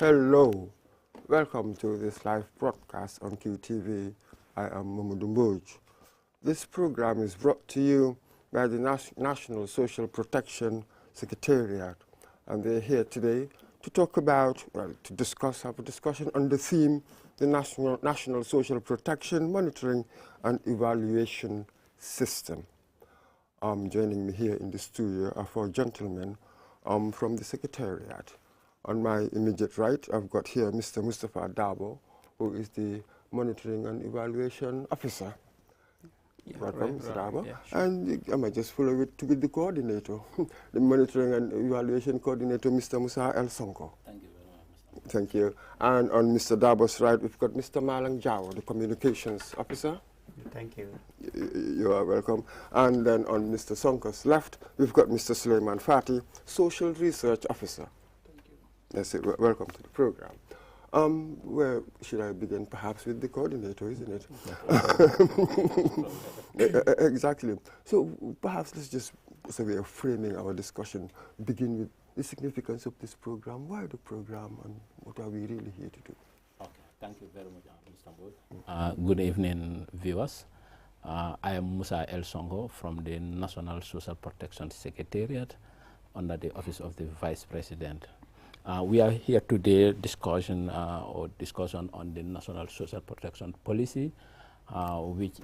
Hello, welcome to this live broadcast on QTV. I am Mamadou Mboj. This program is brought to you by the National Social Protection Secretariat, and they're here today to talk about, have a discussion on the theme, the National Social Protection Monitoring and Evaluation System. Joining me here in the studio are four gentlemen from the Secretariat. On my immediate right, I've got here Mr. Mustafa Dabo, who is the Monitoring and Evaluation Officer. Yeah, welcome, Mr. Dabo. Yeah, sure. And I might just follow it with the coordinator, the Monitoring and Evaluation Coordinator, Mr. Musa El Sonko. Thank you very much, Mr. Thank you. And on Mr. Dabo's right, we've got Mr. Malang Jawa, the Communications Officer. Thank you. You are welcome. And then on Mr. Sonko's left, we've got Mr. Suleiman Fati, Social Research Officer. That's it. Welcome to the program. Where should I begin? Perhaps with the coordinator, isn't it? Exactly. So perhaps let's just, as a way of framing our discussion, begin with the significance of this program. Why the program, and what are we really here to do? Okay. Thank you very much, Mr. Boyd. Good evening, viewers. I am Musa El Songo from the National Social Protection Secretariat under the Office of the Vice President. We are here today discussion on the National Social Protection Policy, which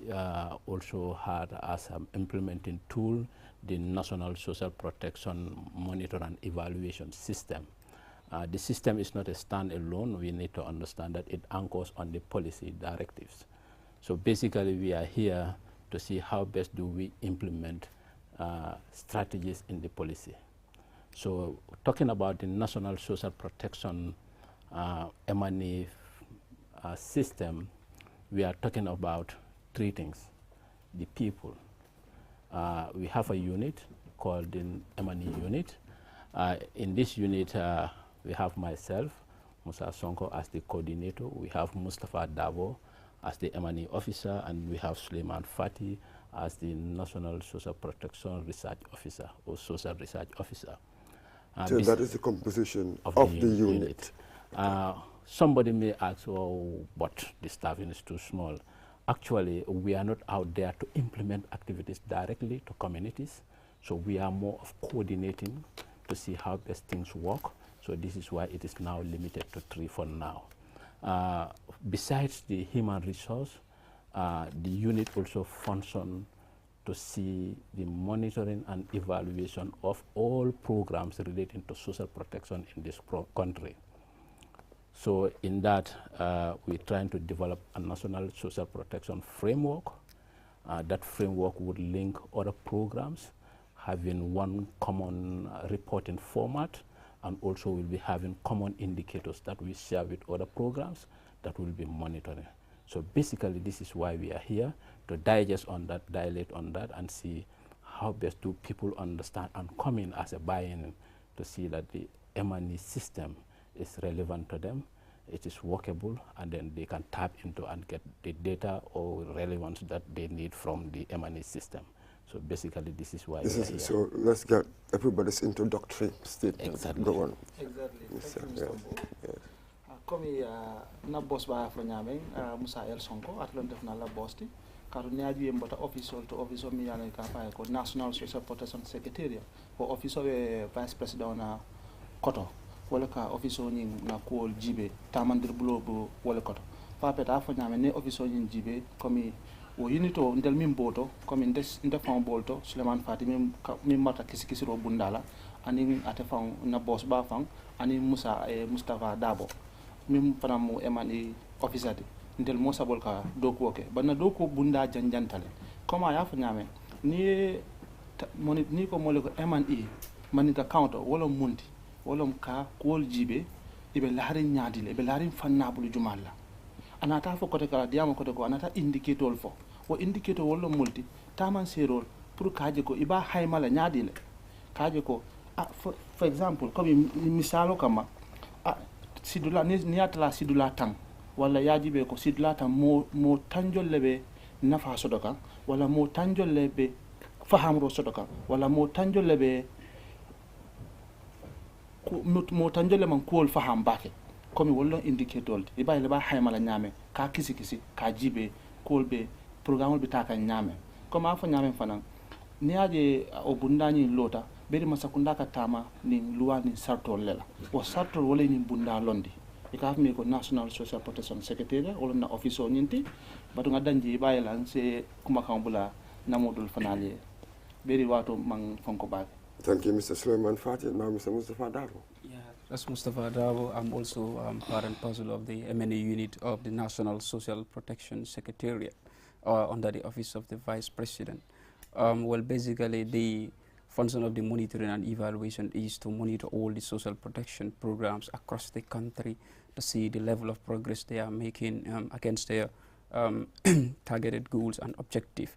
also had as an implementing tool the National Social Protection Monitor and Evaluation System. The system is not a standalone. We need to understand that it anchors on the policy directives. So basically, we are here to see how best do we implement strategies in the policy. So talking about the National Social Protection M&E system, we are talking about three things. The people. We have a unit called the M&E unit. In this unit, we have myself, Musa Sonko, as the coordinator. We have Mustafa Dabo as the M&E officer, and we have Suleiman Fati as the National Social Protection Research Officer or Social Research Officer. So that is the composition of the unit. Somebody may ask, oh, but the staffing is too small. Actually, we are not out there to implement activities directly to communities. So we are more of coordinating to see how best things work. So this is why it is now limited to 3 for now. Besides the human resource, the unit also functions to see the monitoring and evaluation of all programs relating to social protection in this country. So in that, we're trying to develop a national social protection framework. That framework would link other programs, having one common reporting format, and also we'll be having common indicators that we share with other programs that will be monitoring. So basically, this is why we are here, to digest on that, dilate on that, and see how best do people understand and come in as a buy-in to see that the M&E system is relevant to them, it is workable, and then they can tap into and get the data or relevance that they need from the M&E system. So basically, this is why we are here. So let's get everybody's introductory statement. Exactly. Go on. Exactly. Thank you, Mr. Yes. Komi na boss ba fo nyame Musa El Sonko atlon def na la boss ti karu nyaaju mbota official to official mi yana ka fa ko National Social Protection Secretariat ko official vice president na koto wala ka official ni na ko jibe tamandir bulo wala koto fa peta fo nyame ne official ni jibe komi o unito ndel min boto komi nde fon bolto Suleiman Fati min mata kisi ro bundala ani ate fon na boss ba fon ani Mustafa Dabo min fana mo M&E officer de ndel mo sabol ka doku oke banna doku bunda janjantale koma ya fa nyame ni ko mole ko M&E manita counter wala munti wala ka kol jibe ibe laari nyaadile ibe laari fannabulu jumalla anata fo kote kala diamo kote ko anata indicator fo wo indicator wala multi taman serol pour kaaje ko iba haymala nyaadile kaaje ko for example comme misalo kama sidula ni atala sidula tang wala yajibe ko sidula tang mo tanjol lebe nafa sodoka wala mo tanjol lebe fahamro sodoka wala mo tanjol lebe mo tanjol man ko faham bake comme wala indicator e bay le ba haymala nyame ka kisi ka jibe kolbe programme bi taka nyame comme afa nyame fanan ni aje o bundani lota beri masakunda ka tama ni luwa ni sartol lela o sartol wala ni bunda londi e ka mi ko national social protection secretary wala na office o nyinti batu nga danji bay la se kuma kambula namodul fanale beri wato mang fonko ba. Thank you, Mr. Suleiman Fatih. Now, Mr. Mustafa Dabo. Yeah, that's Mustafa Dabo. I'm also part and parcel of the M&A unit of the National Social Protection Secretariat under the Office of the Vice President. Well, basically, the function of the monitoring and evaluation is to monitor all the social protection programs across the country to see the level of progress they are making against their targeted goals and objectives.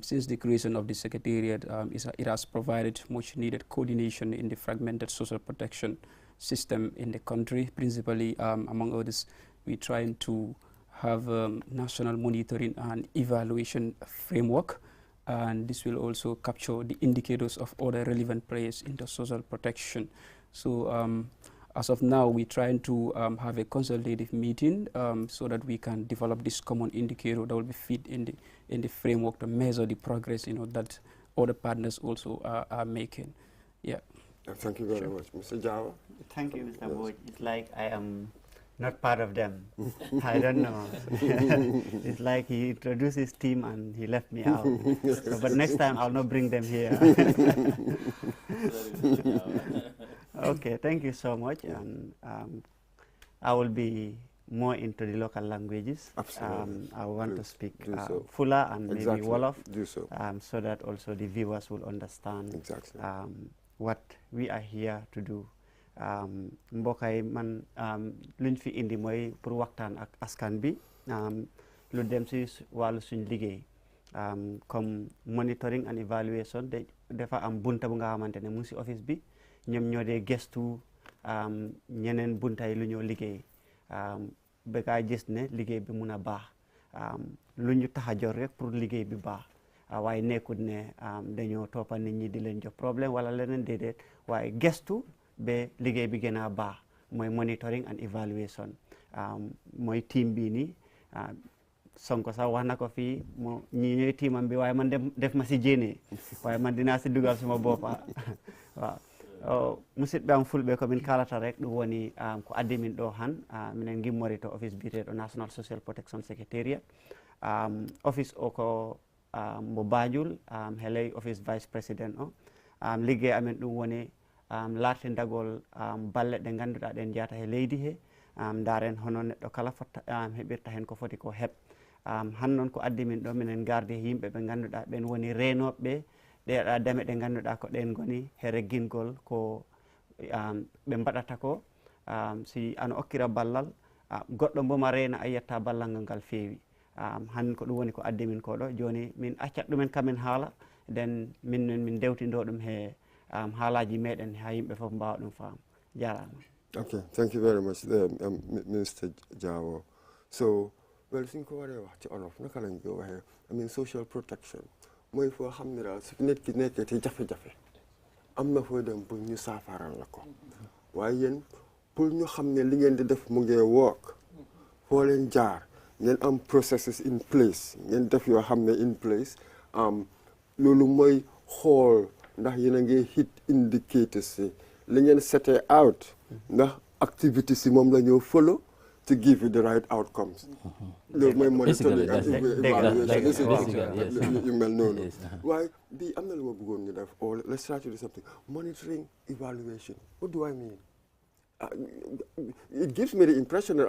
Since the creation of the Secretariat, it has provided much needed coordination in the fragmented social protection system in the country. Principally, among others, we're trying to have national monitoring and evaluation framework, and this will also capture the indicators of other relevant players in the social protection. So as of now, we're trying to have a consultative meeting so that we can develop this common indicator that will be fit in the framework to measure the progress, that other partners also are making. Yeah. Thank you very much, Mr. Jawa. Thank you, Mr. Boyd. It's like I am not part of them. I don't know. It's like he introduced his team and he left me out. So, but next time I'll not bring them here. Okay, thank you so much. And I will be more into the local languages. Absolutely. I want to speak so. Fula and maybe Wolof, do so. so that also the viewers will understand Exactly. what we are here to do. Mbokay man luñ fi indi mooy pour waxtaan ak askan bi lu dem si wàllu suñ liggéey comme monitoring and evaluation dafa am bunta bu nga xamante ne mu ngi si office bi ñoom ñoo dee gestu ñeneen bunta yi lu ñoo liggéey ba kaa gis ne liggéey bi mun a baax lu ñu tax a jor rek pour liggéey bi baax waaye nekkut ne dañoo toppa nit ñi di leen jox problème wala leneen déedéet waaye gestu ba liggéey bi gën a baax mooy monitoring and evaluation mooy team bii nii Sonko sax wax na ko fii ñi ñooy teamam bi waaye man def ma si jéene waaye man dinaa si dugal suma boppa waaw musidɓe am fulɓe komin kalata rek ɗum woni ko addi min ɗo han minen gimmori to office biyeteɗo National Social Protection Secretariat office o ko mo Banjul heley office vice president o liggey amen ɗum woni lartindagol balle ɗe ngannduɗaa ɗen jeyata he leydi he ndaren hono neɗɗo kala fotta heɓirta hen ko foti ko heɓ han noon ko addi min ɗo minen gardi yimɓe ɓe ngannduɗaa ɓen woni renoɓe ɗeɗa deme ɗe ngannduɗaa ko ɗen goni he reggingol ko ɓe mbaɗata ko si ana okkira ballal goɗɗo mboma reena a yiyata ballal ngal feewi han ko ɗum woni ko addi min ko ɗo joni min accat ɗumen kamen haala nden min dewtindo ɗum he haalaji meɗen ha yimɓe fof mbawa ɗum faam jarama. Okay, thank you very much, Mr. Jawo. So, well, suñ ko waree wax ci olof naka lañ ko waxee I mean social protection mooy foo xam ne daal su nit ki nekkee ci jafe-jafe am na foo dem pour ñu saafaral la ko waaye yéen pour ñu xam ne li ngeen di def mu ngi work foo leen jaar ngeen am processes in place ngeen def yoo xam ne in place loolu mooy xool ndax yéen a ngi hit indicators si li ngeen setee out ndax activity si moom la ñoo follow to give you the right outcomes. loolu mooy monitoring and evaluation yu mel noonu waaye bii am na lu ma bëggoon ñu def or let's try to do something monitoring evaluation what do I mean it gives me the impression that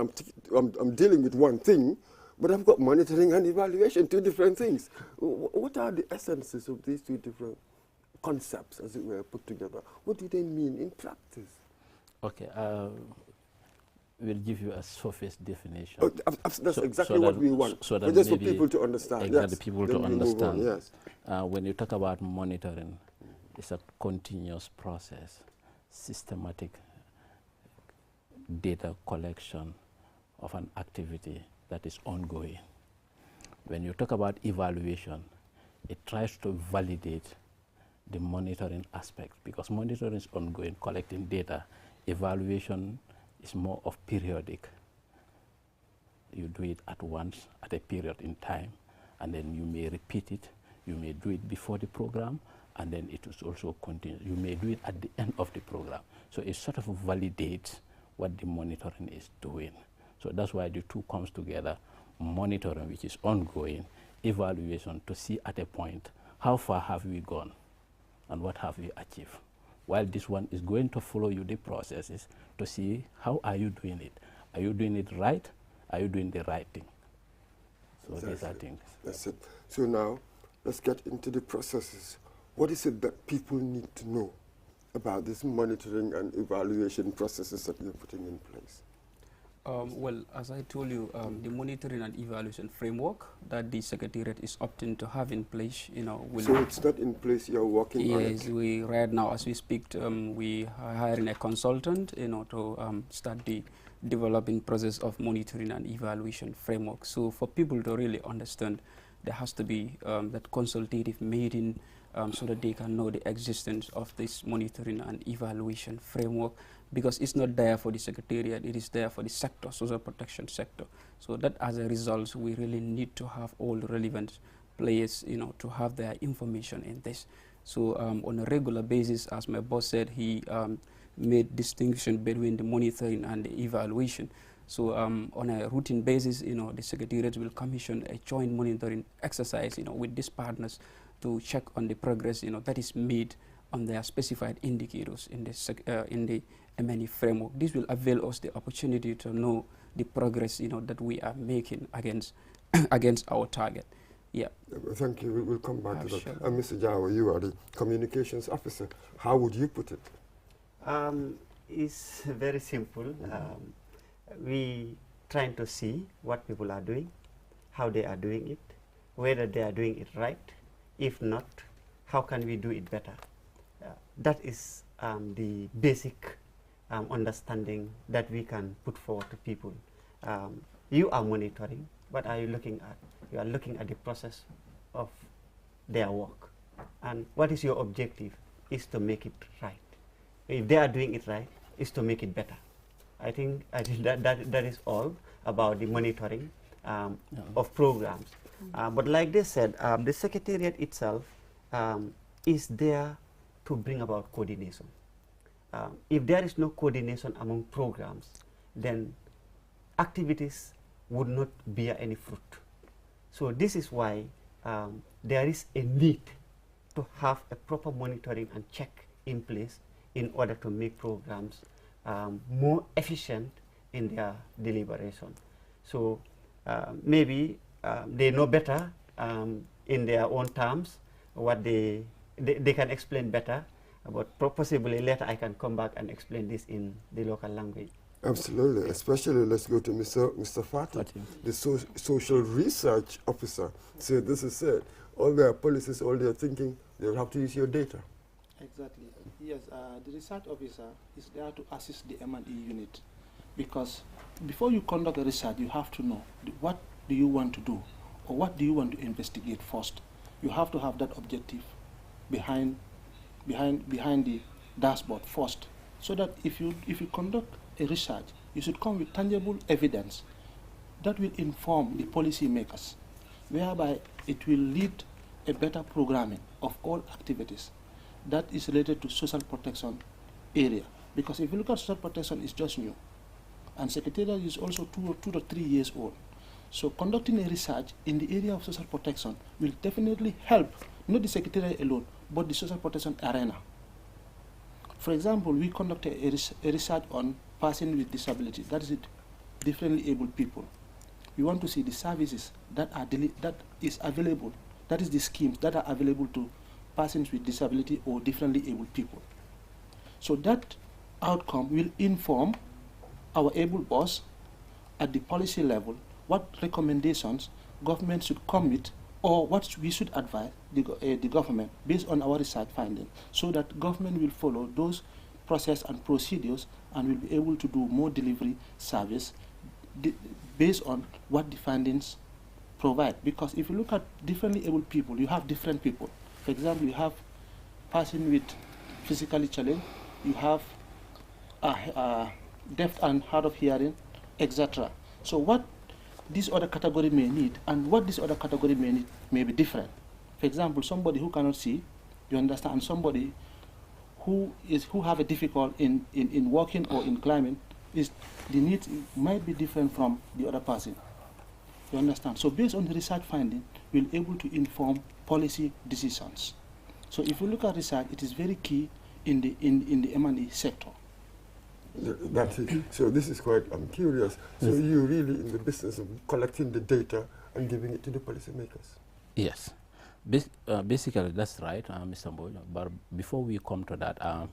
I'm dealing with one thing but I've got monitoring and evaluation, two different things. What are the essences of these two different concepts, as it were, put together? What do they mean in practice? Okay, we'll give you a surface definition. Oh, that's exactly what we want. So that just for people to understand. Exactly, yes. people then to understand. Yes. When you talk about monitoring, it's a continuous process, systematic data collection of an activity that is ongoing. When you talk about evaluation, it tries to validate the monitoring aspect because monitoring is ongoing, collecting data. Evaluation is more of periodic. You do it at once, at a period in time, and then you may repeat it. You may do it before the program, and then it is also continued. You may do it at the end of the program. So it sort of validates what the monitoring is doing. So that's why the two comes together, monitoring, which is ongoing, evaluation to see at a point, how far have we gone and what have we achieved? While this one is going to follow you the processes to see how are you doing it. Are you doing it right? Are you doing the right thing? So exactly. these are things. That's it. So now, let's get into the processes. What is it that people need to know about this monitoring and evaluation processes that you're putting in place? Well, as I told you, the monitoring and evaluation framework that the Secretariat is opting to have in place, So it's not in place, you're working on it? Yes, right now, as we speak, we are hiring a consultant, to start the developing process of monitoring and evaluation framework. So for people to really understand, there has to be that consultative meeting so that they can know the existence of this monitoring and evaluation framework, because it's not there for the Secretariat, it is there for the sector, social protection sector. So that as a result, we really need to have all the relevant players, to have their information in this. So on a regular basis, as my boss said, he made distinction between the monitoring and the evaluation. So on a routine basis, the Secretariat will commission a joint monitoring exercise, with these partners to check on the progress, that is made on their specified indicators in the MNE framework. This will avail us the opportunity to know the progress, that we are making against against our target. Yeah. Thank you. We'll come back to that. Sure. Mr. Jawa, you are the communications officer. How would you put it? It's very simple. We trying to see what people are doing, how they are doing it, whether they are doing it right. If not, how can we do it better? That is the basic understanding that we can put forward to people. You are monitoring. What are you looking at? You are looking at the process of their work. And what is your objective? Is to make it right. If they are doing it right, is to make it better. I think that is all about the monitoring of programs. But like they said, the Secretariat itself is there to bring about coordination. If there is no coordination among programs, then activities would not bear any fruit. So this is why there is a need to have a proper monitoring and check in place in order to make programs more efficient in their deliberation. So maybe they know better in their own terms what they can explain better, but possibly later I can come back and explain this in the local language. Absolutely, especially let's go to Mr. Fatih, the social research officer. So this is it. All their policies, all their thinking, they'll have to use your data. Exactly. Yes, the research officer is there to assist the M&E unit, because before you conduct a research, you have to know what do you want to do, or what do you want to investigate first. You have to have that objective behind the dashboard first, so that if you conduct a research, you should come with tangible evidence that will inform the policy makers, whereby it will lead a better programming of all activities that is related to social protection area. Because if you look at social protection, it's just new, and Secretariat is also 2 to 3 years old. So conducting a research in the area of social protection will definitely help, not the Secretariat alone, but the social protection arena. For example, we conducted a research on persons with disability, that is differently able people. We want to see the services that is available, that is the schemes that are available to persons with disability or differently able people. So that outcome will inform our able boss at the policy level what recommendations government should commit, or what we should advise the government based on our research findings, so that government will follow those process and procedures and will be able to do more delivery service based on what the findings provide. Because if you look at differently able people, you have different people. For example, you have person with physically challenged, you have deaf and hard of hearing, etc. So what this other category may need and what this other category may need may be different. For example, somebody who cannot see, you understand, and somebody who have a difficulty in walking or in climbing, the needs might be different from the other person. You understand? So based on the research finding, we'll be able to inform policy decisions. So if you look at research, it is very key in the M&E sector. That's it. So this is quite, I'm curious. So you're really in the business of collecting the data and giving it to the policymakers? Yes. Basically, that's right, Mr. Mboy. But before we come to that,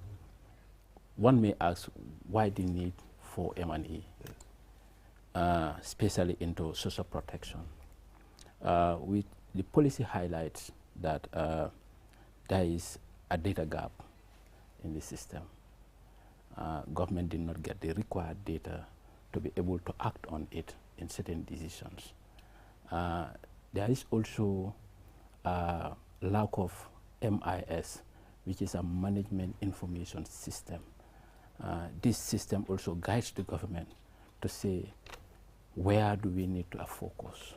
one may ask why the need for M&E, especially into social protection. The policy highlights that there is a data gap in the system. Government did not get the required data to be able to act on it in certain decisions. There is also a lack of MIS, which is a management information system. This system also guides the government to say, where do we need to focus?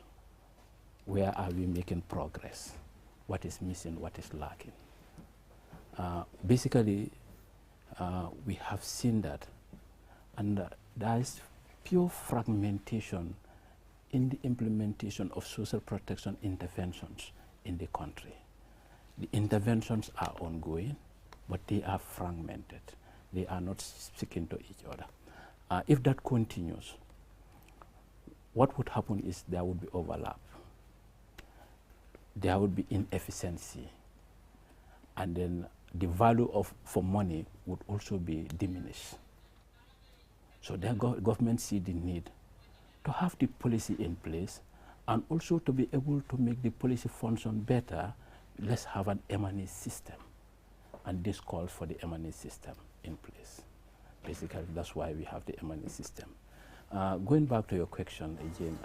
Where are we making progress? What is missing? What is lacking? Basically, we have seen that, and there is pure fragmentation in the implementation of social protection interventions in the country. The interventions are ongoing, but they are fragmented. They are not speaking to each other. If that continues, what would happen is there would be overlap. There would be inefficiency, and then the value for money would also be diminished. So the government see the need to have the policy in place, and also to be able to make the policy function better. Let's have an M&E system, and this calls for the M&E system in place. Basically, that's why we have the M&E system. Going back to your question again,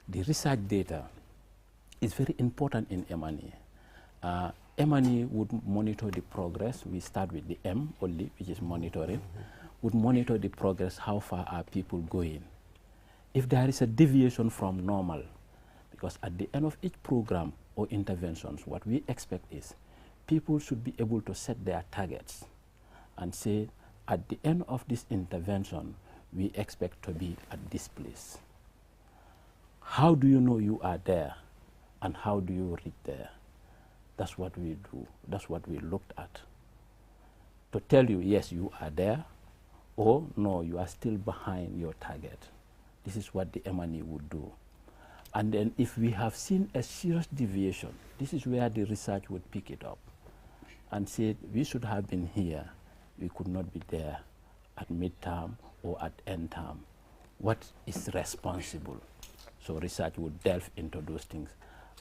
the research data is very important in M&E. M&E would monitor the progress. We start with the M only, which is monitoring. Would monitor the progress, how far are people going. If there is a deviation from normal, because at the end of each program or interventions, what we expect is people should be able to set their targets and say, at the end of this intervention, we expect to be at this place. How do you know you are there, and how do you reach there? That's what we do. That's what we looked at. To tell you, yes, you are there, or no, you are still behind your target. This is what the M&E would do. And then if we have seen a serious deviation, this is where the research would pick it up and say, we should have been here. We could not be there at midterm or at end term. What is responsible? So research would delve into those things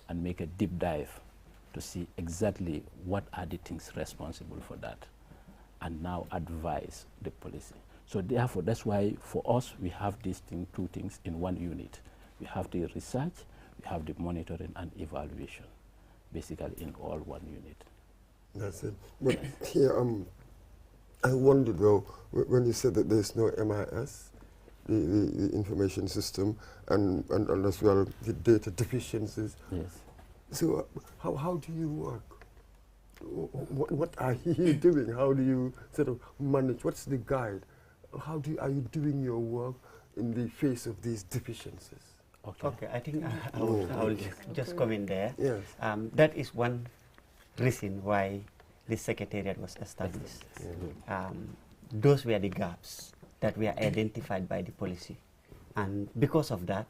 and make a deep dive to see exactly what are the things responsible for that, and now advise the policy. So therefore, that's why for us, we have these two things in one unit. We have the research, we have the monitoring and evaluation, basically in all one unit. That's it. But here, I wonder though, when you said that there's no MIS, the information system, and as well the data deficiencies. Yes. So how do you work? What are you doing? How do you sort of manage? What's the guide? Are you doing your work in the face of these deficiencies? Okay, I think I will just come in there. Yes. That is one reason why this secretariat was established. Those were the gaps that were identified by the policy. And because of that,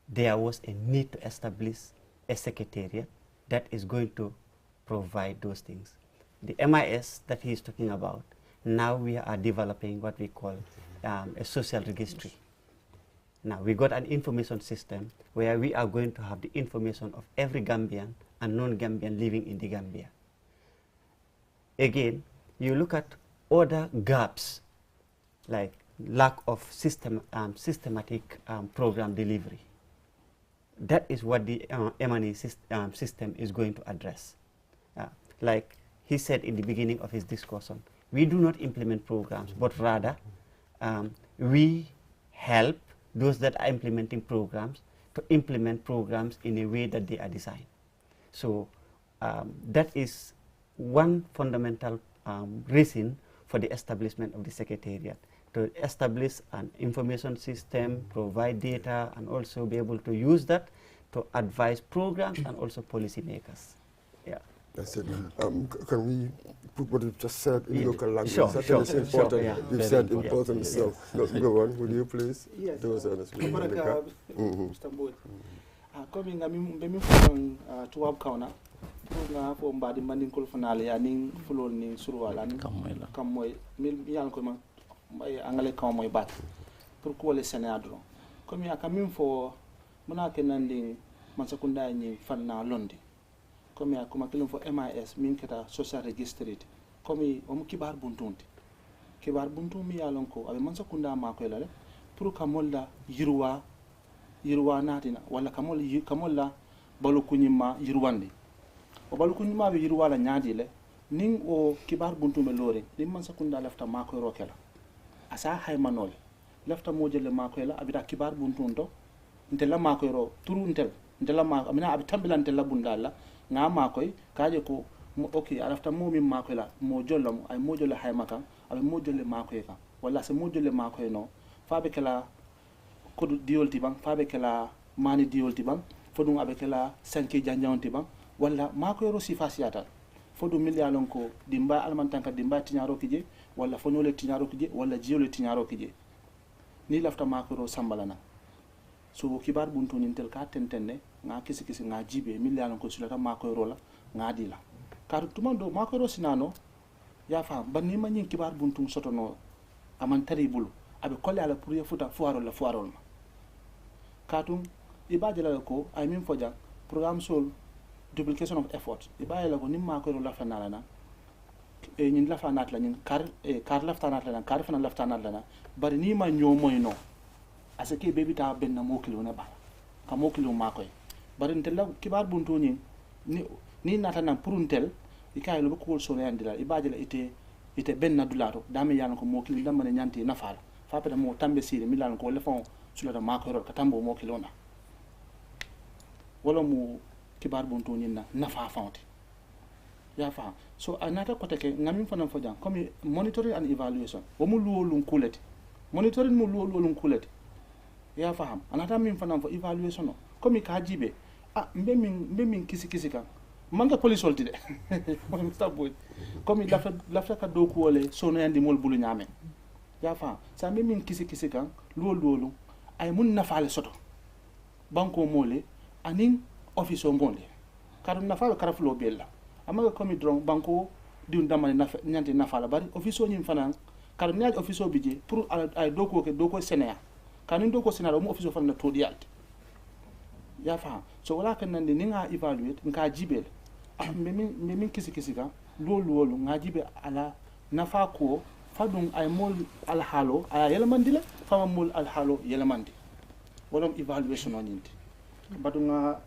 there was a need to establish a secretariat that is going to provide those things. The MIS that he is talking about, now we are developing what we call a social registry. Now we got an information system where we are going to have the information of every Gambian and non-Gambian living in the Gambia. Again, you look at other gaps like lack of systematic program delivery. That is what the M&E system is going to address. Like he said in the beginning of his discussion, we do not implement programs, but rather we help those that are implementing programs to implement programs in a way that they are designed. So that is one fundamental reason for the establishment of the Secretariat, to establish an information system, provide data, and also be able to use that to advise programs and also policymakers. Yeah. That's it. Can we put what you've just said in local language? Sure, That sure, is important. yeah. You've said important stuff. No, go on, would you please? Yes. Mr. Mbodj. Comme nga mi fon tuwab kauna nga fo mbadi maninkol fanale ya ning fulol ni surwala ni kam moy mil yan ko ma angale kam moy bat pour ko le sénadro comme ya kam fo mona ke nandi man sakunda ni fanna londi comme ya kuma kilum fo MIS min keta social registry comme o mu kibar buntunti kibar buntu mi yalon ko abe man sakunda ma ko lale pour kamolda yirwa natina wala kamolla balu kunyima yirwandi o balu kunyima be yirwa la nyaadi le ning o kibar buntu me lore dim man sakunda lafta mako rokela asa hay manole lafta mo jelle mako la abita kibar buntu to ntela mako ro turu ntela mako amina abi tambilan ntela bundala nga mako kaaje ko okay alafta mo min mako la mo jollam ay mo jolle hay maka abi mo jolle mako ka wala se mo jolle mako no faabe kala kodu diolti bang fabe kala mani diolti bang fodum abe kala sanke janjanti bang wala mako yoro sifasiata fodum millialon ko dimba almantanka dimba tinyaro kije wala fonole tinyaro kije wala jiole tinyaro kije ni lafta mako yoro sambalana so kibar buntu nintel ka tentenne nga kisi nga jibe millialon ko sulata mako yoro la nga dila kar tumando mako yoro sinano ya fa banni manyin kibar buntu sotono amantari bulu abe kolle ala pour yefuta foirol ma katum ibaje la ko ay min foja programme sol duplication of effort ibaje la ko nimma ko la fanala na e nyin la fanat la nyin kar la fanat la kar fana la fanat la bari ni ma nyomoy no asake bebi ta ben na mokilo na ba ka mokilo ma koy bari ntel la kibar buntu ni nata nan puruntel ikay lo ko so yandila ibaje la ite ben na dulato dame yalla ko mokilo damane nyanti nafala fapeta mo tambe sire milan ko le fon sula da makoro ka tambo mo kilona wala mu kibar buntu nyina nafa fonte ya fa so anata ko take ngamin fanan fo jang comme monitoring and evaluation wo mu luwolun kuleti monitoring mu luwolun kuleti ya faham anata min fanan fo evaluation no comme ka jibe mbe min kisi kan manga police olti de mo Mr. comme lafta ka do ko le sono yandi mol bulu nyame ya fa sa min kisi kan lolu ay mun nafaale soto banko mole anin office o mole karu nafaale karafulo bella amaga komi dron banko diun damane nyanti nafaala bari office o nyim fanan karu nyaaj office o bije pour ay doko senea kanin doko senea mo office o fanan to dialti ya fa so wala kan nande ni nga evaluate nka jibel min kisi kan lolu nga jibe ala nafa ko fadum ay mol al halo ay yelamandi la fama mol al halo yelamandi wolom evaluation on yinti badunga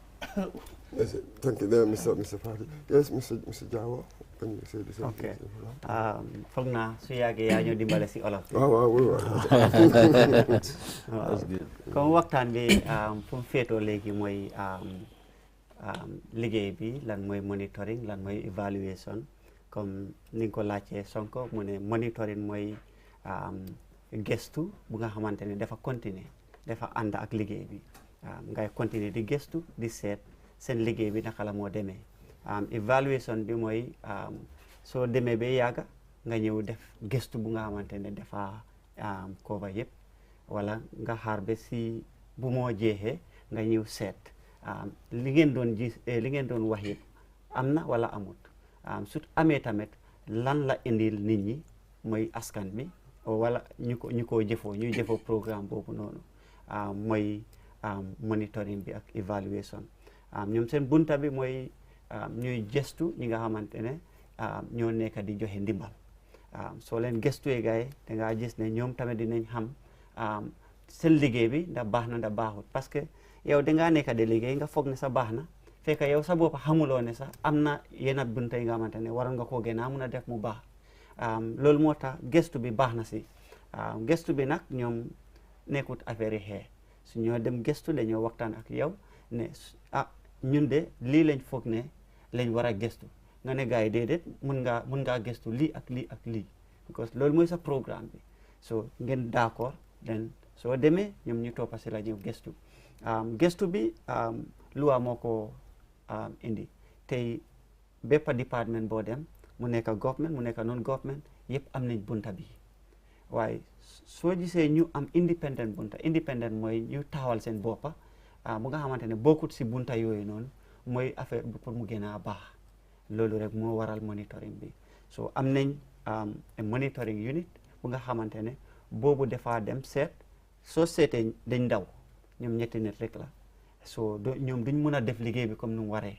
yes, thank you there Mr. Fadi. Yes, Mr. Jawa, can you say the same? Okay. Fogna su yage ya ñu dimbalé ci olof. Waaw. That's good. Comme waxtaan bi fu féto légui moy liggéey bi lan moy monitoring lan moy evaluation comme ni ko laajte Sonko mu ne monitoring mooy gestu bu nga xamante ne dafa continuer dafa ànd ak liggéey bi ngay continuer di gestu di seet seen liggéey bi naka la moo demee evaluation bi mooy soo demee ba yàgga nga ñëw def gestu bu nga xamante ne dafa cover yëpp wala nga xaar ba si bu moo jeexee nga ñëw seet li ngeen doon gis li ngeen doon wax yëpp am na wala amut sut amee tamit lan la indil nit ñi mooy askan bi wala ñu ko ñuy jëfoo programme boobu noonu mooy monitoring bi ak evaluation ñoom seen bunta bi mooy ñuy gestu ñi nga xamante ne ñoo nekk di joxe ndimbal soo leen gestuwee gaay da ngaa gis ne ñoom tamit dinañ xam seen liggéey bi ndax baax na ndax baaxut parce que yow dangaa nekk di liggéey nga foog ne sa baax na fekk yow sa bopp xamuloo ne sax am na yenn bunta yi nga xamante ne waroon nga koo gën a mun a def mu baax loolu moo tax gestu bi baax na si gestu bi nag ñoom nekkut affaire yi xee su ñoo dem gestu dañoo waxtaan ak yow ne ñun de lii lañ foog ne lañ war a gestu nga ne gars yi déedéet mun ngaa gestu lii ak lii ak lii because loolu mooy sa programme bi so ngeen d'accord den soo demee ñoom ñu toppa si la ñëw gestu gestu bi loi moo ko indi tey bépp département boo dem mu nekk government mu nekk non government yëpp am nañ bunta bi waaye soo gisee ñu am independent bunta independent mooy ñu taxawal seen boppa bu nga xamante ne bokkut si bunta yooyu noonu mooy affaire bi pour mu gën a baax loolu rek moo waral monitoring bi so am nañ monitoring unit bu nga xamante ne boobu dafa dem seet soo seetee dañ ndaw ñoom ñetti nit rek la so ñoom duñ mën a def liggéey bi comme nu mu waree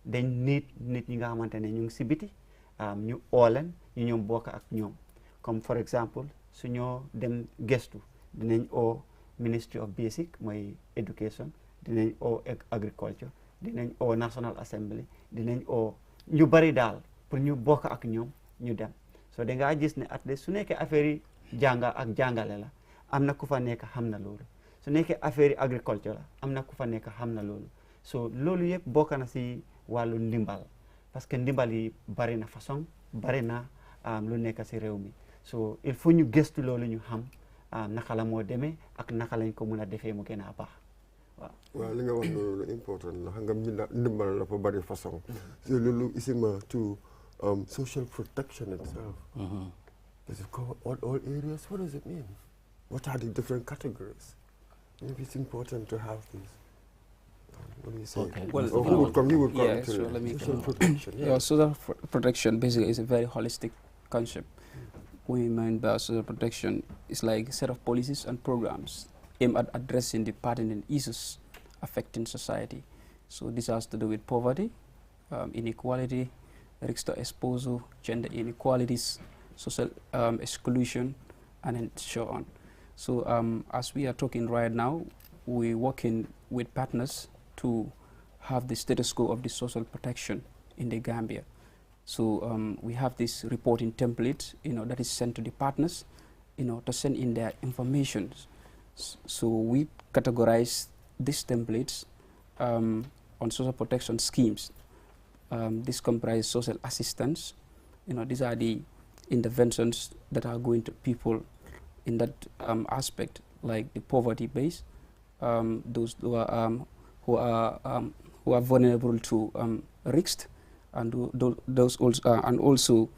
dañ nit ñi nga xamante ne ñu ngi si biti ñu ooleen ñu ñoom bokk ak ñoom comme for exemple su ñoo dem gestu dinañ oo Ministry of Basic mooy education dinañ oo agriculture dinañ oo National Assembly dinañ oo ñu bari daal pour ñu bokk ak ñoom ñu dem so da ngaa gis ne at least su nekkee affaire yi jànga ak jàngale la am na ku fa nekk xam na loolu su nekkee affaire yi agriculture la am na ku fa nekk xam na loolu so loolu yëpp bokk na si wàllu ndimbal parce que ndimbal yi bari na façon bari na lu nekk si réew mi so il faut ñu gëstu loolu ñu xam naka la moo demee ak naka lañ ko mën a defee mu gën a baax waaw li nga wax loolu important la xam nga ndimbal la fa bari façon so loolu isima to social protection itself does it cover all areas? What does it mean? What are the different categories? Maybe it's important to have this. What do you say? Okay. Well, who would come to so let me social protection? Yeah, social protection basically is a very holistic concept. What we mean by social protection is like a set of policies and programs aimed at addressing the pertinent issues affecting society. So this has to do with poverty, inequality, risk to exposure, gender inequalities, social exclusion, and so on. So as we are talking right now, we're working with partners to have the status quo of the social protection in the Gambia. So we have this reporting template, that is sent to the partners, to send in their information. So we categorize these templates on social protection schemes. This comprises social assistance. These are the interventions that are going to people in that aspect, like the poverty base, those who are vulnerable to risk, and those also, and also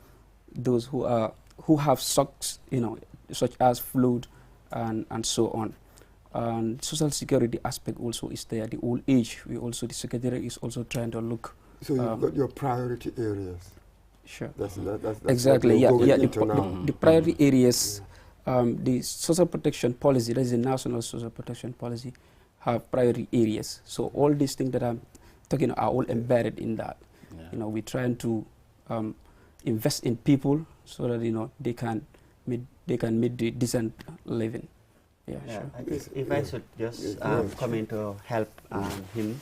those who have shocks, such as flood and so on. And social security aspect also is there. The old age, the secretary is also trying to look. So you've got your priority areas. Sure. That's exactly. Yeah. The priority areas. The social protection policy, that is the national social protection policy, have priority areas. So all these things that I'm talking are all embedded in that. Yeah. We're trying to invest in people so that they can meet the decent living. Yeah, sure. I think if I should just come in to help him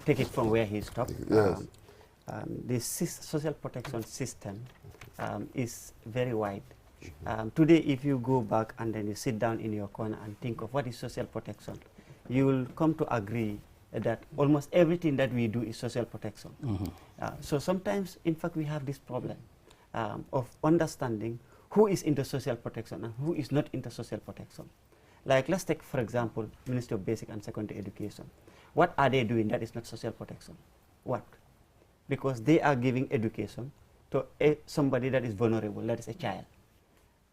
take it from where he stopped. Yes. The social protection system is very wide. Today, if you go back and then you sit down in your corner and think of what is social protection, you will come to agree that almost everything that we do is social protection. So sometimes, in fact, we have this problem of understanding who is into social protection and who is not into social protection. Like, let's take, for example, Ministry of Basic and Secondary Education. What are they doing that is not social protection? What? Because they are giving education to somebody that is vulnerable, that is a child.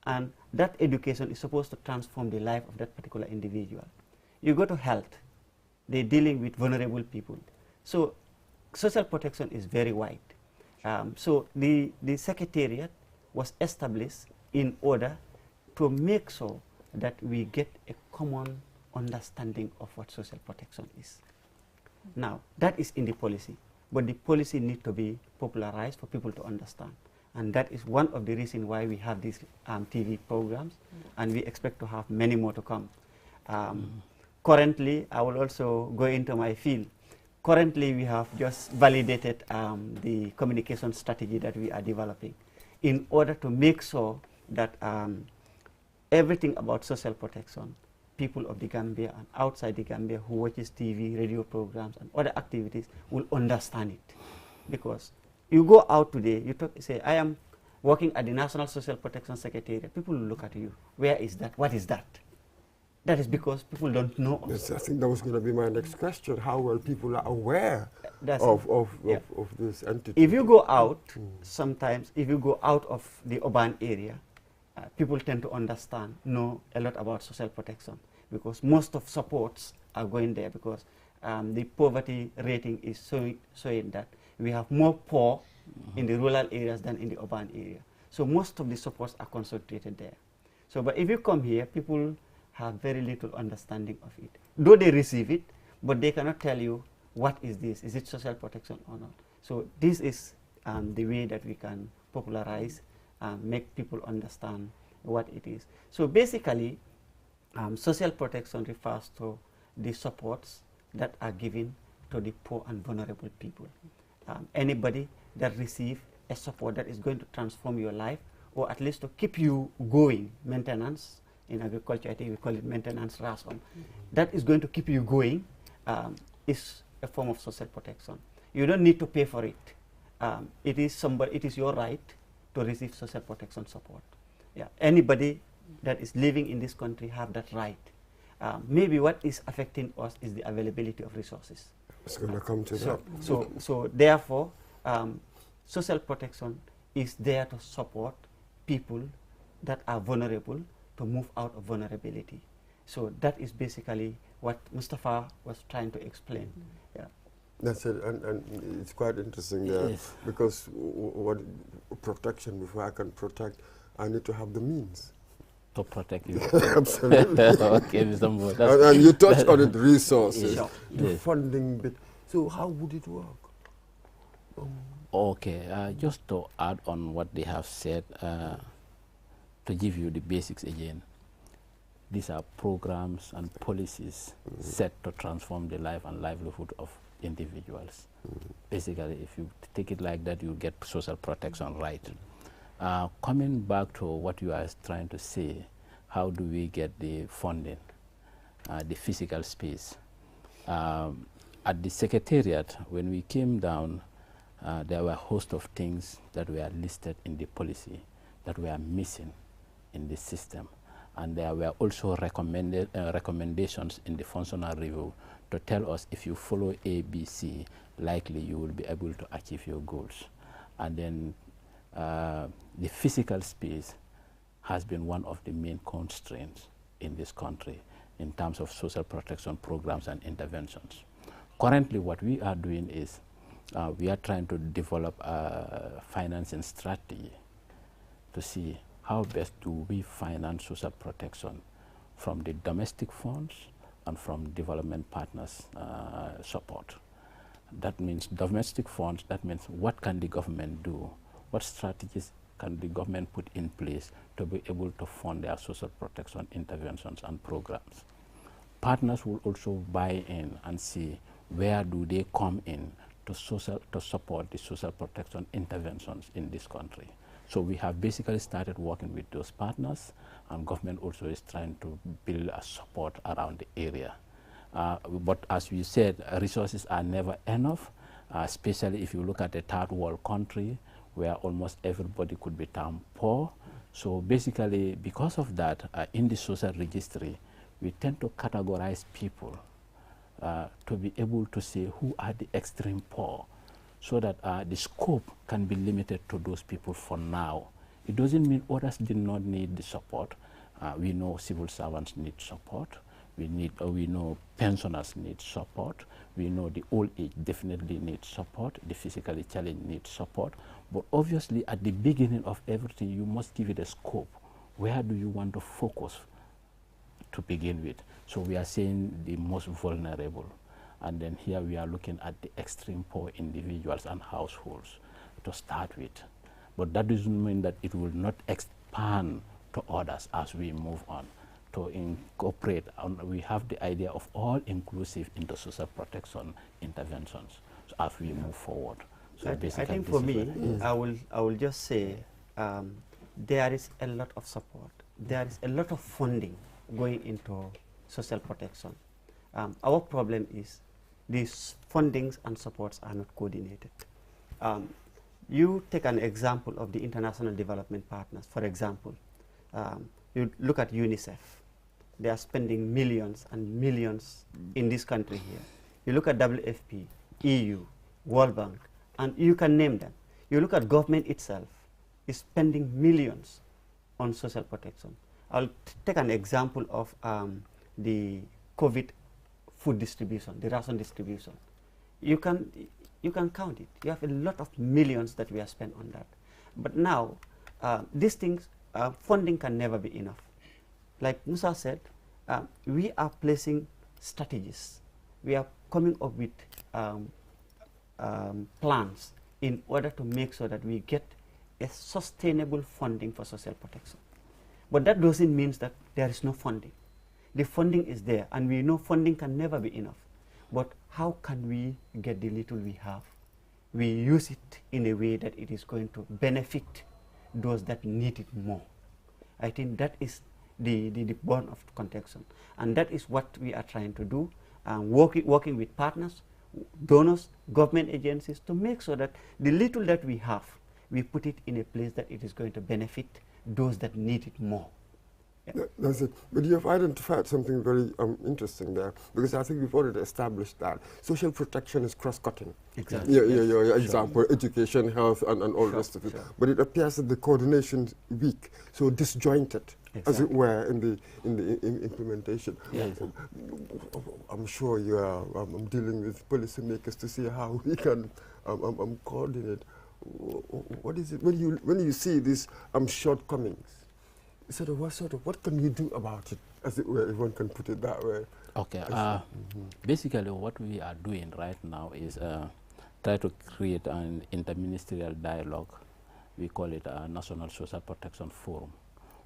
And that education is supposed to transform the life of that particular individual. You go to health, they're dealing with vulnerable people. So social protection is very wide. So the secretariat was established in order to make sure that we get a common understanding of what social protection is. Now, that is in the policy, but the policy needs to be popularized for people to understand. And that is one of the reasons why we have these TV programs, and we expect to have many more to come. Currently, I will also go into my field. Currently, we have just validated the communication strategy that we are developing in order to make sure that everything about social protection, people of the Gambia and outside the Gambia who watches TV, radio programs and other activities will understand it. Because you go out today, you say, I am working at the National Social Protection Secretariat, people will look at you. Where is that? What is that? That is because people don't know us. Yes, I think that was going to be my next question. How well people are aware of this entity? If you go out, sometimes, if you go out of the urban area, people tend to know a lot about social protection, because most of supports are going there, because the poverty rating is showing that we have more poor in the rural areas than in the urban area. So most of the supports are concentrated there. So, but if you come here, people have very little understanding of it. Though they receive it, but they cannot tell you what is this, is it social protection or not. So this is the way that we can popularize, make people understand what it is. So basically, social protection refers to the supports that are given to the poor and vulnerable people. Anybody that receive a support that is going to transform your life, or at least to keep you going, maintenance. In agriculture, I think we call it maintenance ration. That is going to keep you going, is a form of social protection. You don't need to pay for it. It is your right to receive social protection support. Yeah, anybody that is living in this country have that right. Maybe what is affecting us is the availability of resources. It's going to come to that. So therefore, social protection is there to support people that are vulnerable to move out of vulnerability. So that is basically what Mustafa was trying to explain. Yeah. That's it, and it's quite interesting there, because what protection, before I can protect, I need to have the means to protect you. Absolutely. Okay, Mr. Mbo, and you touched on it, resources, the Yes. funding bit. So how would it work? Okay, just to add on what they have said, to give you the basics again, these are programs and policies set to transform the life and livelihood of individuals. Basically, if you take it like that, you get social protection right. Coming back to what you are trying to say, how do we get the funding, the physical space? At the Secretariat, when we came down, there were a host of things that were listed in the policy that were missing in the system. And there were also recommendations in the functional review to tell us if you follow A, B, C, likely you will be able to achieve your goals. And then the physical space has been one of the main constraints in this country in terms of social protection programs and interventions. Currently, what we are doing is we are trying to develop a financing strategy to see how best do we finance social protection from the domestic funds and from development partners support. That means domestic funds, that means what can the government do? What strategies can the government put in place to be able to fund their social protection interventions and programs? Partners will also buy in and see where do they come in to support the social protection interventions in this country. So we have basically started working with those partners, and government also is trying to build a support around the area. But as we said, resources are never enough, especially if you look at a third world country where almost everybody could be termed poor. So basically, because of that, in the social registry, we tend to categorize people to be able to say who are the extreme poor, so that the scope can be limited to those people for now. It doesn't mean others did not need the support. We know civil servants need support. We know pensioners need support. We know the old age definitely needs support. The physically challenged need support. But obviously, at the beginning of everything, you must give it a scope. Where do you want to focus to begin with? So we are saying the most vulnerable. And then here we are looking at the extreme poor individuals and households to start with. But that doesn't mean that it will not expand to others as we move on to incorporate. We have the idea of all-inclusive into social protection interventions as we move forward. So I think for me, I will just say there is a lot of support there is a lot of funding going into social protection. Our problem is these fundings and supports are not coordinated. You take an example of the international development partners. For example, you look at UNICEF. They are spending millions and millions in this country here. You look at WFP, EU, World Bank, and you can name them. You look at government itself is spending millions on social protection. I'll take an example of the COVID food distribution, the ration distribution. You can count it. You have a lot of millions that we have spent on that. But now, these things, funding can never be enough. Like Musa said, we are placing strategies. We are coming up with plans in order to make sure that we get a sustainable funding for social protection. But that doesn't mean that there is no funding. The funding is there, and we know funding can never be enough. But how can we get the little we have? We use it in a way that it is going to benefit those that need it more. I think that is the bone of contention. And that is what we are trying to do, working with partners, donors, government agencies, to make sure that the little that we have, we put it in a place that it is going to benefit those that need it more. Yeah. That's it. But you have identified something very interesting there, because I think we've already established that social protection is cross-cutting. Exactly. Your example, education, health, and all the rest of it. Sure. But it appears that the coordination is weak, so disjointed, as it were, in the implementation. Yes. I'm sure you are dealing with policymakers to see how we can coordinate. What is it when you see these shortcomings? What can you do about it, as it were, if one can put it that way? Okay. Basically, what we are doing right now is try to create an interministerial dialogue. We call it a National Social Protection Forum,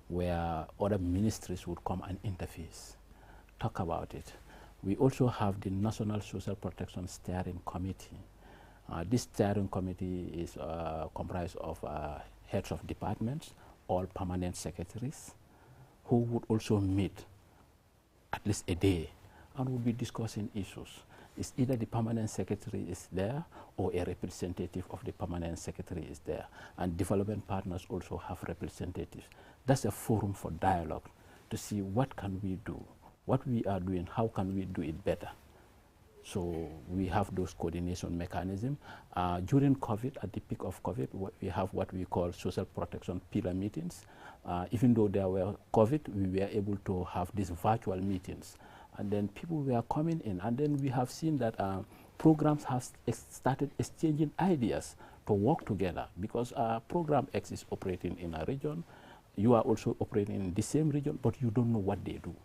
where other ministries would come and interface, talk about it. We also have the National Social Protection Steering Committee. This steering committee is comprised of heads of departments, all permanent secretaries, who would also meet at least a day and would be discussing issues. It's either the permanent secretary is there or a representative of the permanent secretary is there. And development partners also have representatives. That's a forum for dialogue to see what can we do, what we are doing, how can we do it better. So we have those coordination mechanisms. During COVID, at the peak of COVID, we have what we call social protection pillar meetings. Even though there were COVID, we were able to have these virtual meetings. And then people were coming in. And then we have seen that programs have started exchanging ideas to work together, because Program X is operating in a region. You are also operating in the same region, but you don't know what they do.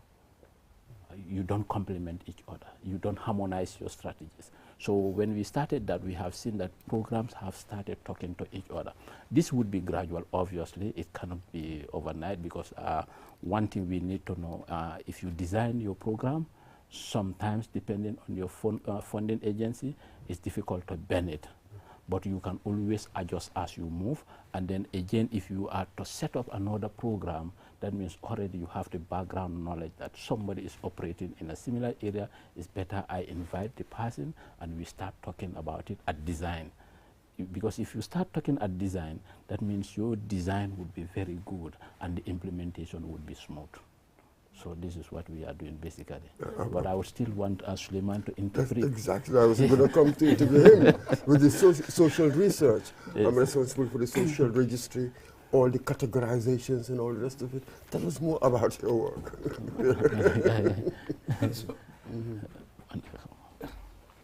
You don't complement each other. You don't harmonize your strategies. So when we started that, we have seen that programs have started talking to each other. This would be gradual, obviously. It cannot be overnight, because one thing we need to know, if you design your program, sometimes depending on your funding agency, it's difficult to bend it. But you can always adjust as you move. And then again, if you are to set up another program, that means already you have the background knowledge that somebody is operating in a similar area. It's better I invite the person and we start talking about it at design. Because if you start talking at design, that means your design would be very good and the implementation would be smooth. So this is what we are doing basically. But I would still want Suleiman to interpret. That's exactly. I was going to come to him with the social research. Yes. I'm responsible for the social registry, all the categorizations and all the rest of it. Tell us more about your work.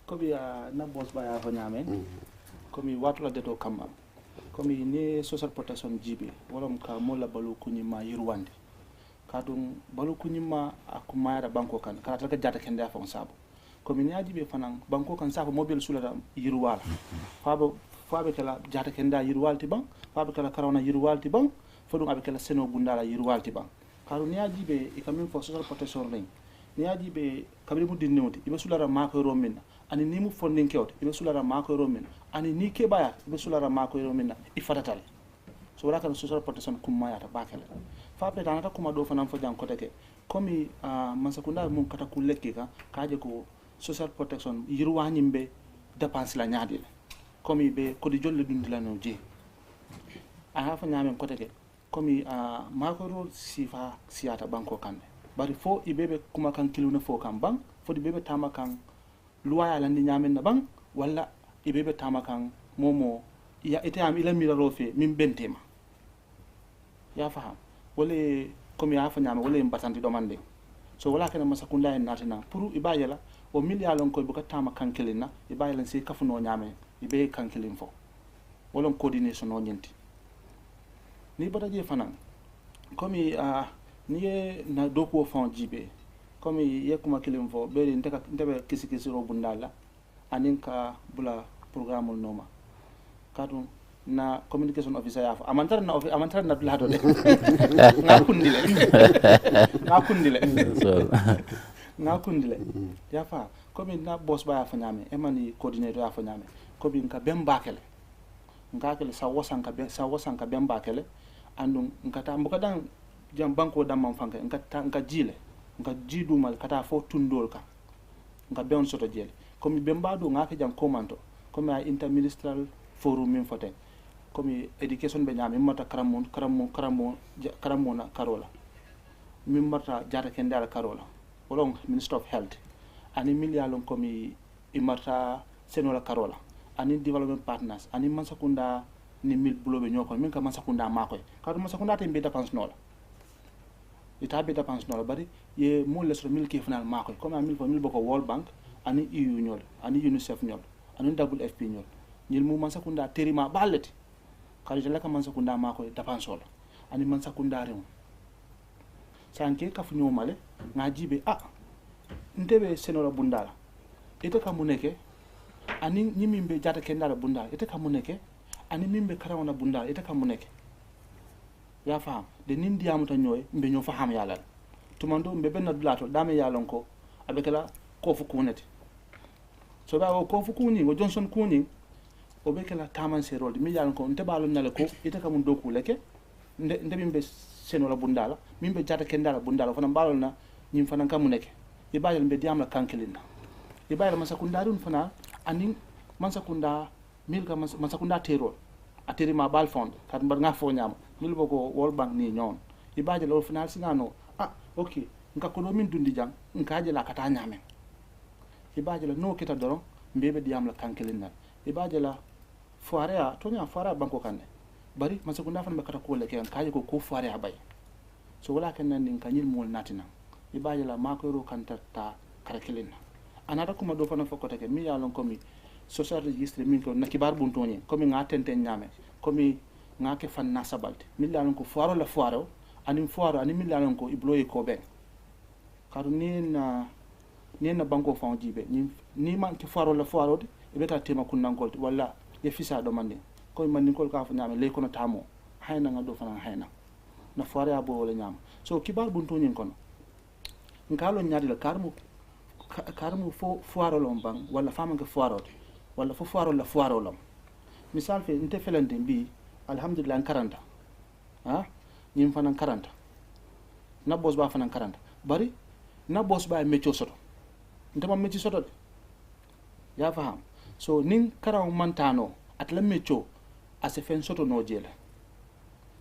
Komi na boss baya honyamen. Komi watula deto kama. Komi ne social protection jibe. Walam ka mola balu kunyima yirwandi. Kadung balu kunyima akumayara banko kan kala taka jata kende afon sabo komi ni ajibe fanan banko kan sabo mobile sulata yirwala fabe kala jata kende yirwalti ban fabe kala karawna yirwalti ban fodum abe kala seno bundala yirwalti ban karu ni ajibe ikamin for social protection ring ni ajibe kabri mu dinnewti ibe sulara mako romina ani ni mu funding kewt ibe sulara mako romina ani ni ke baya ibe sulara mako romina ifatatale so wala kan social protection kummayata bakala fape tanata kuma do fanan fo jang ko teke komi mansakunda mum kata ku lekki ka kaje ko social protection yirwa nyimbe dépense la nyaadile komi be ko di jolle dundila no je a hafa nyamen ko teke komi makoro sifa siata banko kande bari fo ibebe kuma kan kiluna fo kan bang fo di bebe tama kan luwaya landi nyamen na bang walla ibebe tama kan momo ya ite am ila mira rofe min bentema ya faham wole komi ya fa nyama wole mbatanti domande so wala kana masakunda en natina pour ibayela o millialon ko buka tama kan kilina ibayela se kafuno nyame ibe kan kilin fo wolon coordination no nyenti ni bata je fanan komi ni ye na doko fon jibe komi ye kuma kilin fo be ndebe kisi ro bundala anin ka bula programme noma kadum na communication officer yafa amantara na blado de na kundile yafa komi na boss ba yafa nyame e mani coordinator yafa nyame komi nka bembakele ngakele sa wasanka bembakele andum nkata mbuka dan jam banko dam man fanka nka jile nka jidu mal kata fo tundol ka nka ben soto jele komi bembado ngake jam komanto komi a interministerial forum min foten komi education be nyame mata karamo na karola min mata jata kendala karola wolong minister of health ani millialon komi imata senola karola ani development partners ani mansakunda ni mil bulobe nyoko min ka mansakunda makoy kadu mansakunda te mbita pensionola ita beta pensionola bari ye mo lesro mil ke final makoy comme a mil boko World Bank ani EU nyol ani UNICEF nyol ani WFP nyol nyil mu mansakunda terima baleti kadu jala ka mansakunda makoy ta pensionola ani mansakunda rew sanke ka fu nyomale ngajibe ndebe senola bundala ite ka muneke ani nyimimbe jata kendala bundala ite ka muneke ani mimbe karawna bundala ite ka muneke ya faham de nin diamuta nyoy mbe nyo faham yalal tumando mbe benna dulato dame yalon ko abekala ko fu kuneti so ba ko fu kuni go Johnson kuni o bekala taman serol mi yalon ko nte balo nyale ko ite ka mun doku leke nde mimbe senola bundala mimbe jata kendala bundala fana balo na nyim fana ka muneke ibayal mbe diamla kankelina ibayal masakunda dun fana ani mansakunda milka mansakunda terol ateri ma bal fond kat mbar nga fo nyama mil boko World Bank ni nyon ibaje lo final sinano okay nka ko do min dundi jang nka je la kata nyame ibaje la no kita doro mbebe diam la kankelina ibaje la foarea to nya foarea banko kanne bari mansakunda fan be kata ko le ken kaje ko foarea bay so wala ken nan nka nyil mol natina ibaje la makoro kanta ta karakelina anata kuma do fana fokote ke mi yalon komi social registre min ko nakibar buntoñi komi nga tenten nyame komi nga ke fanna sabalte mi yalon ko foaro la foaro ani mi yalon ko ibloyi ko ben kadu ni na banko fon jibe ni man ke foaro la foaro de beta tema kunnangol walla ye fisa do mande koy man ko ka fa nyame le kono tamo hayna nga do fana hayna na foaro ya bo wala nyama so kibar buntoñi kono ngalo nyaadi la karmu fo foaro lom bang wala famanke foaro wala fo foaro la foaro lom misal fe nte felande bi alhamdulillah en 40 nyim fanan 40 na boss ba fanan 40 bari na boss ba mecho soto nte ma mechi soto de ya faham so nin karaw mantano at la mecho ase fen soto no jela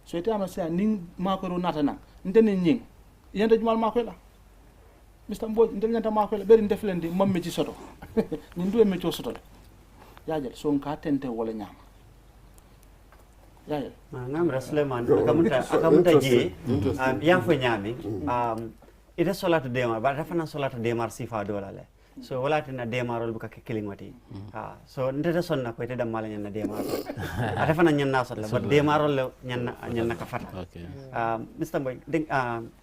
so ite ama sa nin makoro natana nte ni nying yende jumal makoy la Mr. Mboj ndel nyanta makoy la beri nte felande mam mechi soto nin duwe mecho soto de yajal so nka tente wala nyama yajal ngam Suleiman akamunta je yang fo nyami ida solatu dema ba rafana solatu demar sifa dola le so wala tina demarol buka ke kilingwati so ndeta sonna ko ite dam mala nyanna demar ata fana nyanna sotla ba demarol le nyanna ka fata okay Mr. Mboj ding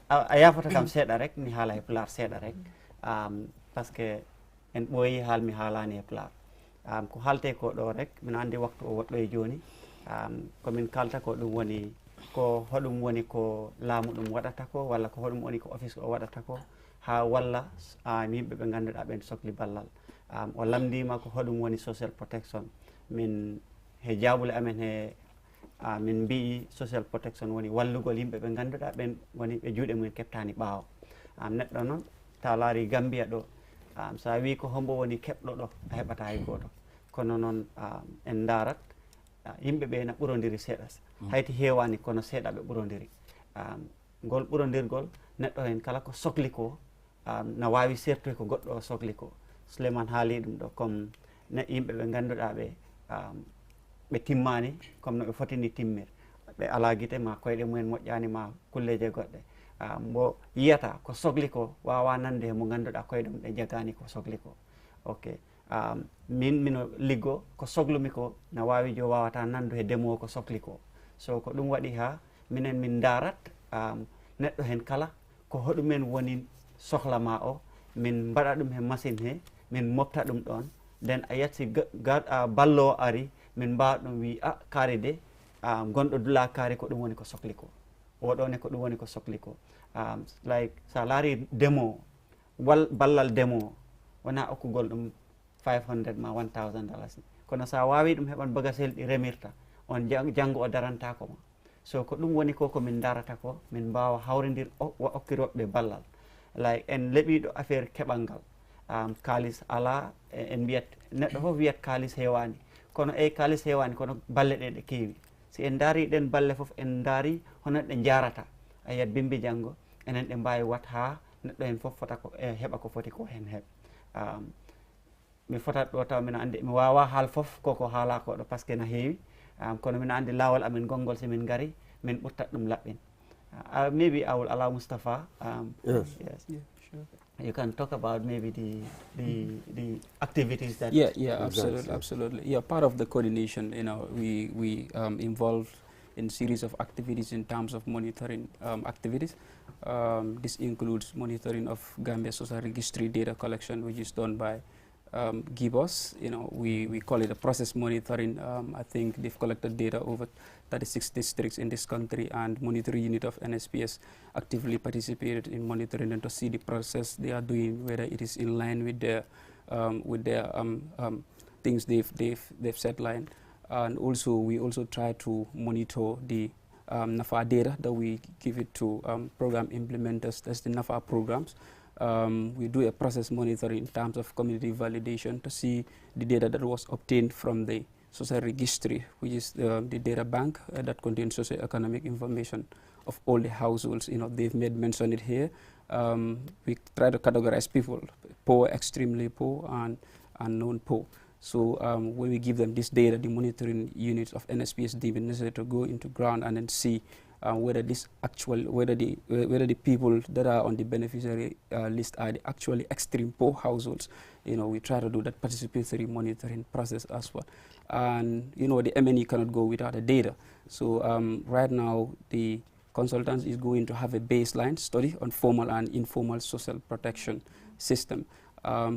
aya fota kam seda rek mi hala e plar seda rek parce que en boyi hal mi halani e plar ko halte ko do rek min andi waktu o woddo e joni ko min kalta ko dum woni ko hodum woni ko laamu dum wadata ko walla ko hodum woni ko office o wadata ko ha walla yimbe be ganduda ben sokli ballal o lamdima ko hodum woni social protection min he jabule amen he min mbi social protection woni wallugol yimɓe ɓe ngannduɗaa ɓen woni ɓe juuɗe mumen keɓtaani ɓaawo neɗɗo noon ta laari Gambia ɗo so a wi ko hombo woni keɓɗo ɗo a heɓata hay gooto kono noon en ndaarat yimɓe ɓe na ɓurondiri seeɗa hayti heewani kono seeɗa ɓe ɓurondiri ngol ɓurondirgol neɗɗo hen kala ko sohli ko na waawi sertoy ko goɗɗo o sohli ko Souleymane haali ɗum ɗo comme yimɓe ɓe ngannduɗaa ɓe timmani comme no ɓe fotini timmir ɓe ala guite ma koyɗe mumen moƴƴani ma kulleje goɗɗe mo yiyata ko sohli ko wawa nande mo ngannduɗaa koyɗe mum ɗe jagani ko sohli ko ok mino liggo ko sohlumi ko na wawi jo wawata nandu he ndemowo ko sohli ko so ko ɗum waɗi ha minen min darat neɗɗo hen kala ko hoɗumen woni sohla ma o min mbaɗa ɗum he machine he min mofta ɗum ɗon nden a yatti ballowo ari min mbawa ɗum wi kaari de gonɗo dula kaari ko ɗum woni ko sohli ko oɗone ko ɗum woni ko sohli ko like sa laari ndemowo ballal ndemowo wona okkugol ɗum 500 ma $1,000 kono sa wawi ɗum heɓan bagasel ɗi remirta on janggo o darantako ma so ko ɗum woni ko min darata ko min mbawa hawridir okkiroɓe ballal like en leeɓiɗo affaire keɓal ngal kalis ala en mbiyat neɗɗo fof wiyat kalis hewani kono kalis hewani kono balle ɗe keewi si en daari ɗen balle fof en daari hono ɗe jarata a yiyat bimbi janggo enen ɗe mbawi wat ha neɗɗo hen fof fota ko heɓa ko foti ko hen heɓ mi fotat ɗo taw mino andi mi wawa haal fof koko haala ko ɗo par ce que na heewi kono mino andi lawol amin gongol si min gari min ɓurtat ɗum laɓɓin maybe I will allow Mustafa yes. Yeah, sure. You can talk about maybe the activities that absolutely. Yeah, part of the coordination, we involved in series of activities in terms of monitoring activities. This includes monitoring of Gambia social registry data collection, which is done by GIBOS. We call it a process monitoring. I think they've collected data over 36 districts in this country, and monitoring unit of NSPS actively participated in monitoring and to see the process they are doing, whether it is in line with their things they've set line. And also we also try to monitor the NAFA data that we give it to program implementers. That's the NAFA programs. We do a process monitoring in terms of community validation to see the data that was obtained from the social registry, which is the data bank that contains socio-economic information of all the households. They've made mention it here. We try to categorize people: poor, extremely poor, and unknown poor. So when we give them this data, the monitoring units of NSPS deem it necessary to go into ground and then see whether the people that are on the beneficiary list are the actually extreme poor households. We try to do that participatory monitoring process as well. And the MNE cannot go without the data. So right now the consultants is going to have a baseline study on formal and informal social protection system.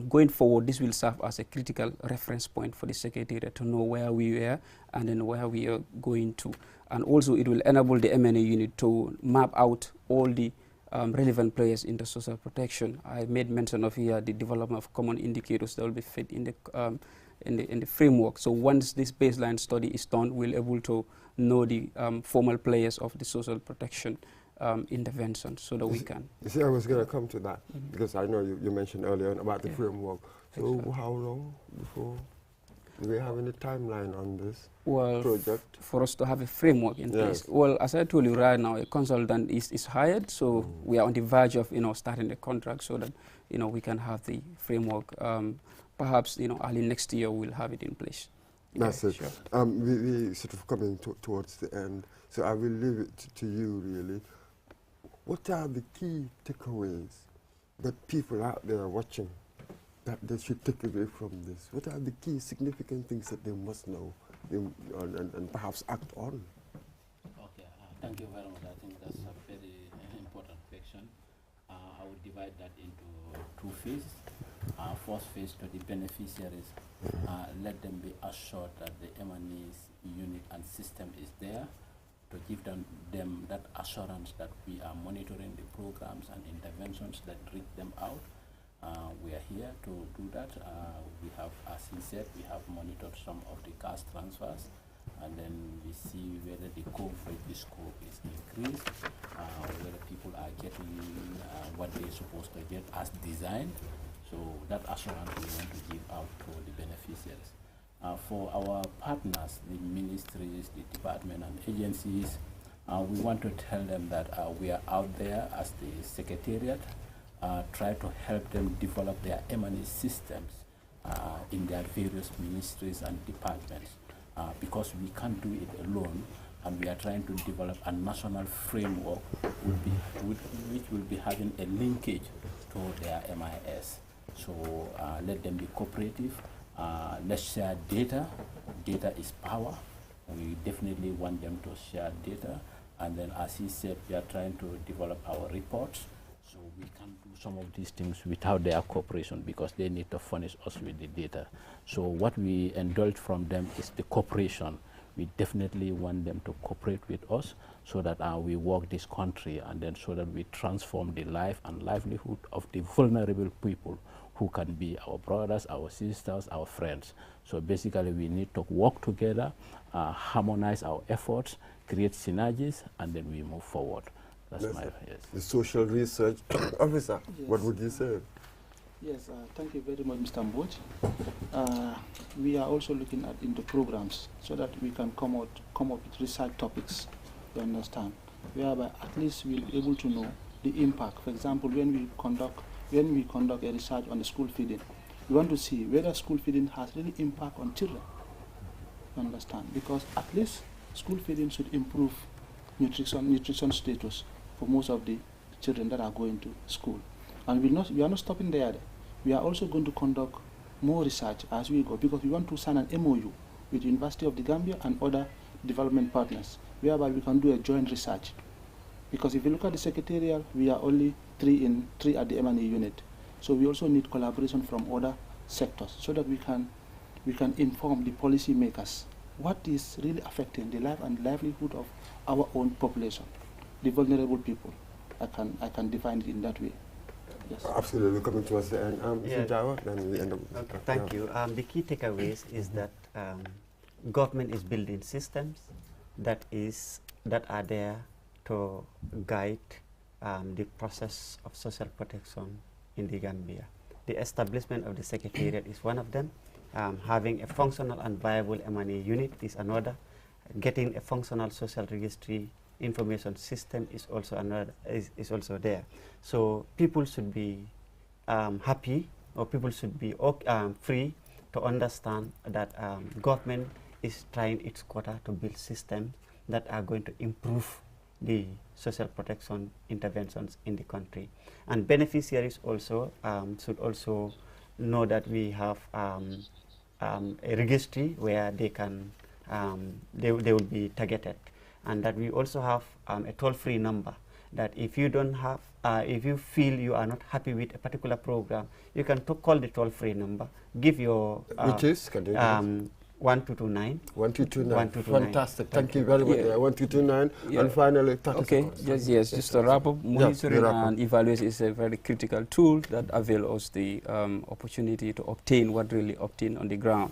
Going forward, this will serve as a critical reference point for the Secretariat to know where we were and then where we are going to. And also it will enable the MNA unit to map out all the relevant players in the social protection. I made mention of here the development of common indicators that will be fit in the framework. So once this baseline study is done, we'll able to know the formal players of the social protection intervention so that we can. You see, I was going to come to that because I know you mentioned earlier about the framework. So exactly. How long before? Do we have any timeline on this project? For us to have a framework in place. Well, as I told you right now, a consultant is hired, so we are on the verge of starting the contract so that we can have the framework. Perhaps early next year we'll have it in place. That's it. Sure. We sort of coming towards the end, so I will leave it to you really. What are the key takeaways that people out there watching that they should take away from this? What are the key significant things that they must know and perhaps act on? Okay, thank you very much. I think that's a very important question. I would divide that into two phases. First phase to the beneficiaries, let them be assured that the M&E's unit and system is there to give them that assurance that we are monitoring the programs and interventions that reach them out. We are here to do that. We have, as he said, we have monitored some of the cash transfers and then we see whether the coverage, the scope is increased, whether people are getting what they're supposed to get as designed. So that assurance we want to give out to the beneficiaries. For our partners, the ministries, the department and agencies, we want to tell them that we are out there as the Secretariat, try to help them develop their M&E systems in their various ministries and departments, because we can't do it alone, and we are trying to develop a national framework which will be having a linkage to their MIS. So let them be cooperative. Let's share data. Data is power. We definitely want them to share data. And then, as he said, we are trying to develop our reports. So we can't do some of these things without their cooperation, because they need to furnish us with the data. So what we indulge from them is the cooperation. We definitely want them to cooperate with us so that we work this country, and then so that we transform the life and livelihood of the vulnerable people who can be our brothers, our sisters, our friends. So basically we need to work together, harmonize our efforts, create synergies, and then we move forward. That's my, yes. The social research officer, Yes. what would you say? Yes, thank you very much, Mr. Mboj. We are also looking at into programs so that we can come up with research topics, you understand, whereby at least we'll be able to know the impact. For example, when we conduct a research on the school feeding, we want to see whether school feeding has really impact on children, you understand, because at least school feeding should improve nutrition status for most of the children that are going to school. And we are not stopping there. We are also going to conduct more research as we go, because we want to sign an MOU with the University of the Gambia and other development partners, whereby we can do a joint research. Because if you look at the secretarial, we are only three at the M&E unit. So we also need collaboration from other sectors so that we can inform the policy makers what is really affecting the life and livelihood of our own population, the vulnerable people. I can define it in that way. Yes. Absolutely, coming towards the end. Yeah. Mr. Jawa, then we end up. Okay, thank you. The key takeaways is that government is building systems that are there to guide the process of social protection in the Gambia. The establishment of the Secretariat is one of them. Having a functional and viable M&A unit is another. Getting a functional social registry information system is also another, is also there. So people should be happy, or people should be free to understand that government is trying its quota to build systems that are going to improve the social protection interventions in the country. And beneficiaries also should also know that we have a registry where they can they will be targeted, and that we also have a toll-free number that if you don't have if you feel you are not happy with a particular program, you can call the toll-free number, give your which is 1229. 1229. Fantastic. Thank you very much. 1229. Yeah. And finally, 30 seconds. Yes, just to wrap up, monitoring and evaluation is a very critical tool that avails us the opportunity to obtain what really obtained on the ground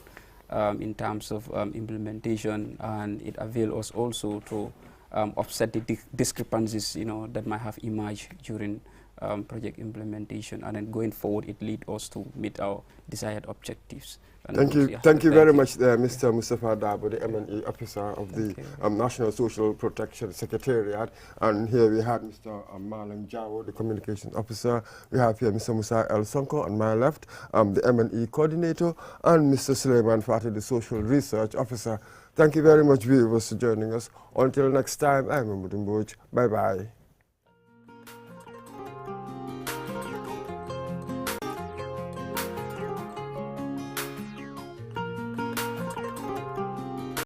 in terms of implementation, and it avails us also to offset the discrepancies that might have emerged during project implementation, and then going forward it leads us to meet our desired objectives. Thank you very much, Mr. Mustafa Dabo, the M&E officer of the National Social Protection Secretariat. And here we have Mr. Marlon Jawo, the communications officer. We have here Mr. Musa El Sonko on my left, the M&E coordinator, and Mr. Suleiman Fatih, the social research officer. Thank you very much, viewers, for joining us. Until next time, I'm Mahmoud Mboj. Bye-bye.